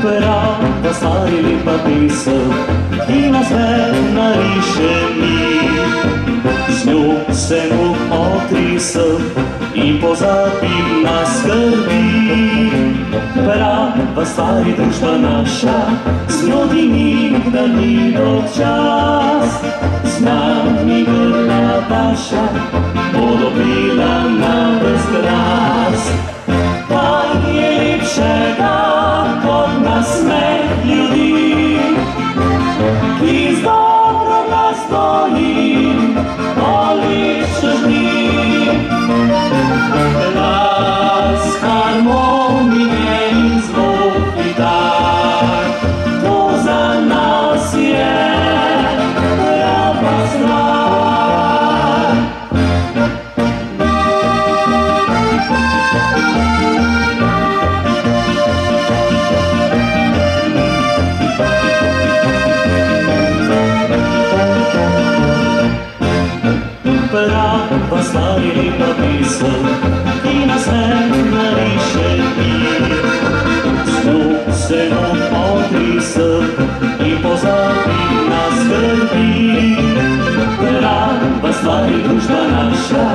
Prava stvar je lepa pesem, ki nas nariše mir. Z njo se otrisem in pozabim na skrbi. Prava stvar je družba naša, z njo ti nikdar ni dolgčas. Z nami grla vaša bo dobila na ves glas. Kaj je lepšega kot nasmeh ljudi, ki z dobro glastovim polišče dni. Glas harmonije in zvok kitar, to za nas je prava stvar. Prava stvar je lepa pesem, ki nas nariše mir. Z njo se otrisem in pozabim na skrbi. Prava stvar je družba naša,